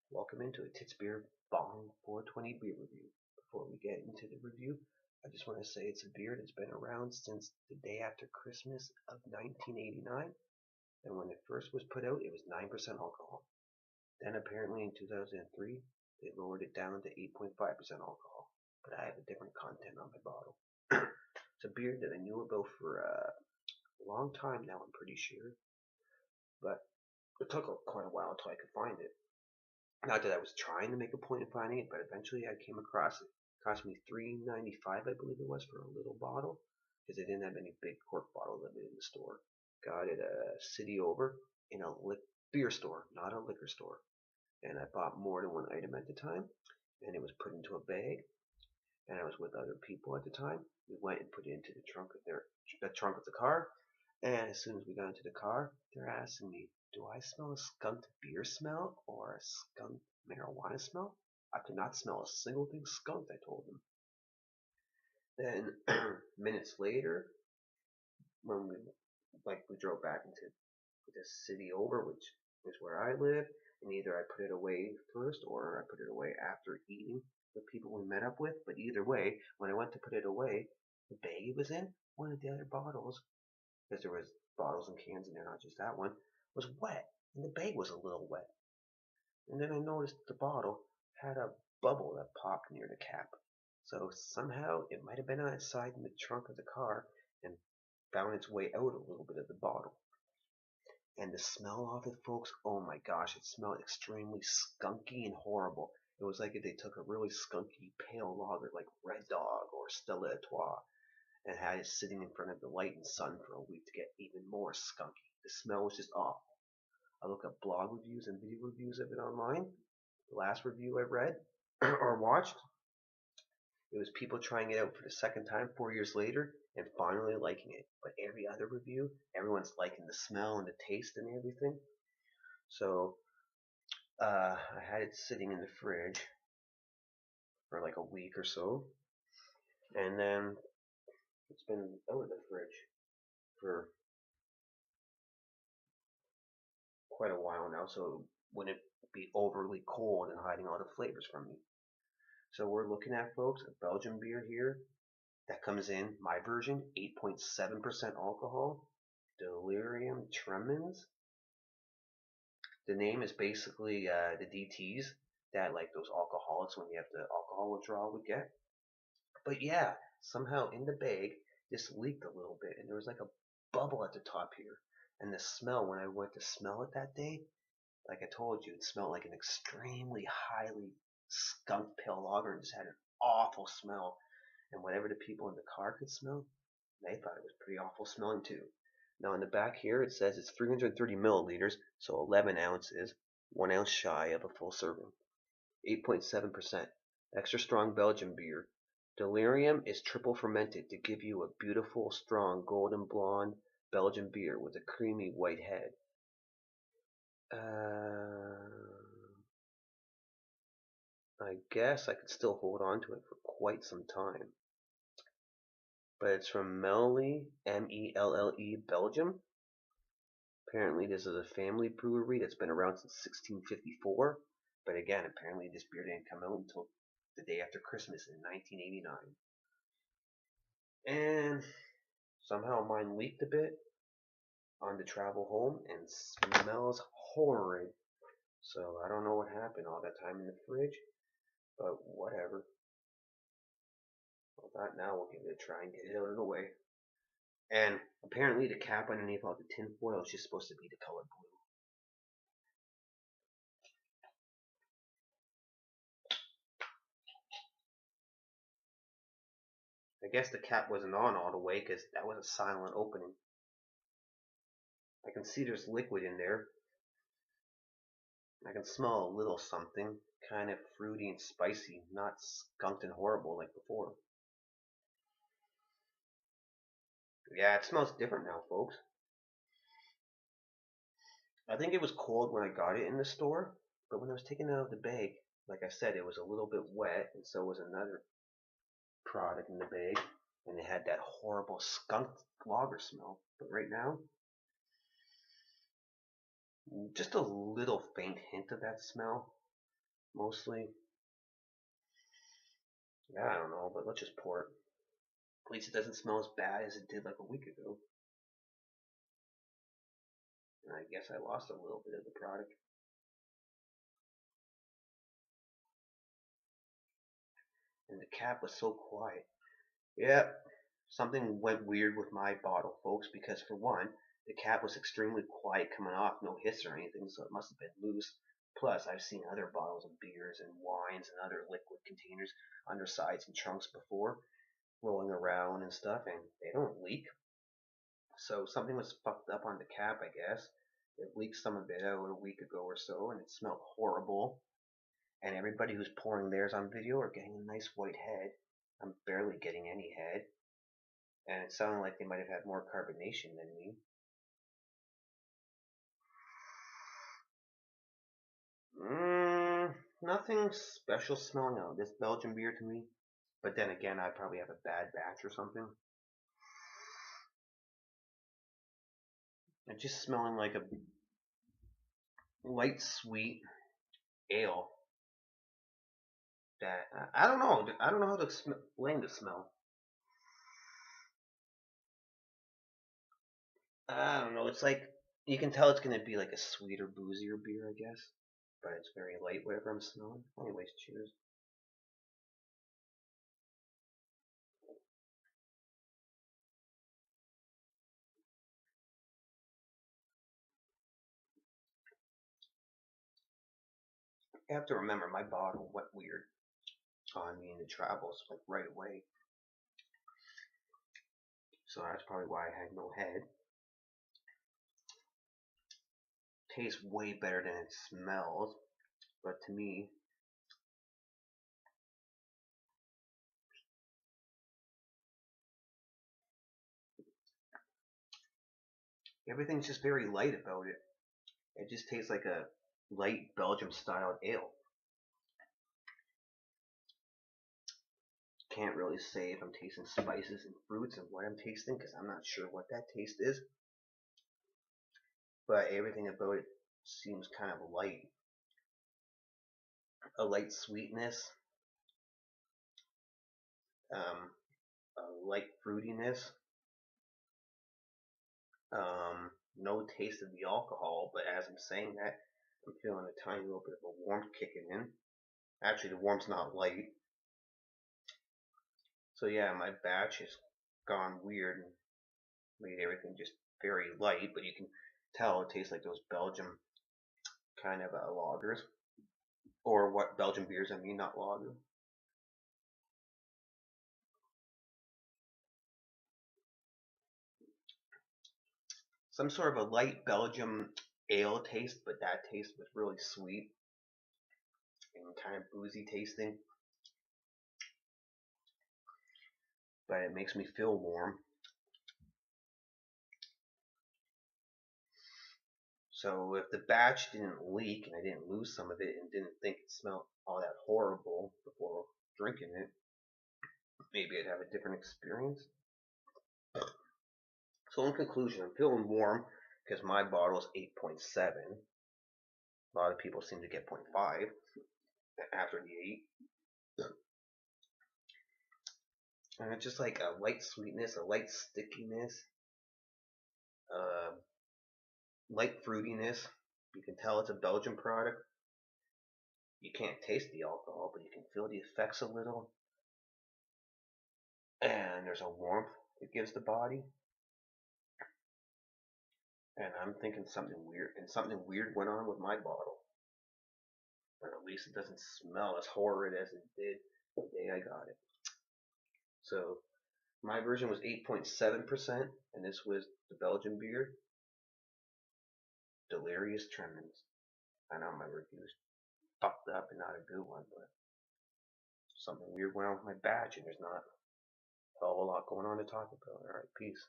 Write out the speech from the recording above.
Welcome into a Tits Beer Bong 420 beer review. Before we get into the review, I just want to say it's a beer that's been around since the day after Christmas of 1989, and when it first was put out, it was 9% alcohol. Then apparently in 2003, they lowered it down to 8.5% alcohol, but I have a different content on my bottle. It's a beer that I knew about for a long time now, I'm pretty sure, but it took quite a while until I could find it. Not that I was trying to make a point of finding it, but eventually I came across it. It cost me $3.95, I believe it was, for a little bottle, because they didn't have any big cork bottle of it in the store. Got it a city over in a beer store, not a liquor store. And I bought more than one item at the time, and it was put into a bag. And I was with other people at the time. We went and put it into the trunk of the car. And as soon as we got into the car, they're asking me, do I smell a skunked beer smell or a skunked marijuana smell? I could not smell a single thing skunked, I told them. Then minutes later, when we drove back into the city over, which is where I live, and either I put it away first or I put it away after eating the people we met up with. But either way, when I went to put it away, the bag it was in, one of the other bottles, because there was bottles and cans in there, not just that one, was wet, and the bag was a little wet. And then I noticed the bottle had a bubble that popped near the cap. So somehow it might have been outside in the trunk of the car and found its way out a little bit of the bottle. And the smell of it, folks, oh my gosh, it smelled extremely skunky and horrible. It was like if they took a really skunky pale lager like Red Dog or Stella Artois and had it sitting in front of the light and sun for a week to get even more skunky. The smell was just awful. I look up blog reviews and video reviews of it online. The last review I read or watched, it was people trying it out for the second time 4 years later and finally liking it. But every other review, everyone's liking the smell and the taste and everything. So I had it sitting in the fridge for like a week or so, and then it's been out of the fridge for quite a while now, so it wouldn't be overly cold and hiding all the flavors from me. So we're looking at, folks, a Belgian beer here that comes in, my version, 8.7% alcohol, Delirium Tremens. The name is basically the DTs that like those alcoholics when you have the alcohol withdrawal would get. But yeah, somehow in the bag, this leaked a little bit, and there was like a bubble at the top here. And the smell, when I went to smell it that day, like I told you, it smelled like an extremely highly skunked pale lager and just had an awful smell. And whatever the people in the car could smell, they thought it was pretty awful smelling too. Now on the back here it says it's 330 milliliters, so 11 ounces, 1 ounce shy of a full serving. 8.7%. Extra strong Belgian beer. Delirium is triple fermented to give you a beautiful, strong, golden blonde Belgian beer with a creamy white head. I guess I could still hold on to it for quite some time. But it's from Melle, M-E-L-L-E, Belgium. Apparently this is a family brewery that's been around since 1654. But again, apparently this beer didn't come out until the day after Christmas in 1989. And somehow mine leaked a bit on the travel home and smells horrid. So I don't know what happened all that time in the fridge, but whatever. Well, that now we'll give it a try and get it out of the way. And apparently the cap underneath all the tin foil is just supposed to be the color blue. I guess the cap wasn't on all the way because that was a silent opening. I can see there's liquid in there. I can smell a little something, kind of fruity and spicy, not skunked and horrible like before. Yeah, it smells different now, folks. I think it was cold when I got it in the store, but when I was taking it out of the bag, like I said, it was a little bit wet, and so was another product in the bag, and it had that horrible skunk lager smell. But right now, just a little faint hint of that smell, mostly. Yeah, I don't know, but let's just pour it. At least it doesn't smell as bad as it did like a week ago. And I guess I lost a little bit of the product. And the cap was so quiet. Yeah, something went weird with my bottle, folks, because for one, the cap was extremely quiet coming off, no hiss or anything, so it must have been loose. Plus, I've seen other bottles of beers and wines and other liquid containers undersides and trunks before, rolling around and stuff, and they don't leak. So something was fucked up on the cap, I guess. It leaked some of it out a week ago or so, and it smelled horrible. And everybody who's pouring theirs on video are getting a nice white head. I'm barely getting any head. And it sounded like they might have had more carbonation than me. Nothing special smelling out of this Belgian beer to me. But then again, I probably have a bad batch or something. It's just smelling like a light sweet ale. That I don't know. I don't know how to explain the smell. I don't know. It's like you can tell it's gonna be like a sweeter, boozier beer, I guess. But it's very light, whatever I'm smelling. Anyways, cheers. You have to remember, my bottle went weird on me in the travels, like right away. So that's probably why I had no head. Tastes way better than it smells, but to me, everything's just very light about it. It just tastes like a light Belgium style ale. Can't really say if I'm tasting spices and fruits and what I'm tasting because I'm not sure what that taste is. But everything about it seems kind of light. A light sweetness, um, a light fruitiness, no taste of the alcohol, but as I'm saying that, I'm feeling a tiny little bit of a warmth kicking in. Actually, the warmth's not light. So yeah, my batch has gone weird and made everything just very light, but you can tell it tastes like those Belgium kind of lagers. Or what Belgian beers, I mean, not lager. Some sort of a light Belgium ale taste, but that taste was really sweet and kind of boozy tasting. But it makes me feel warm. So if the batch didn't leak and I didn't lose some of it and didn't think it smelled all that horrible before drinking it, maybe I'd have a different experience. So in conclusion, I'm feeling warm because my bottle is 8.7. A lot of people seem to get 0.5 after the 8. And it's just like a light sweetness, a light stickiness, uh, light fruitiness. You can tell it's a Belgian product. You can't taste the alcohol, but you can feel the effects a little. And there's a warmth it gives the body. And I'm thinking something weird, and something weird went on with my bottle. But at least it doesn't smell as horrid as it did the day I got it. So my version was 8.7%, and this was the Belgian beer, Delirium Tremens. I know my review's fucked up and not a good one, but something weird went on with my batch, and there's not a whole lot going on to talk about. Alright, peace.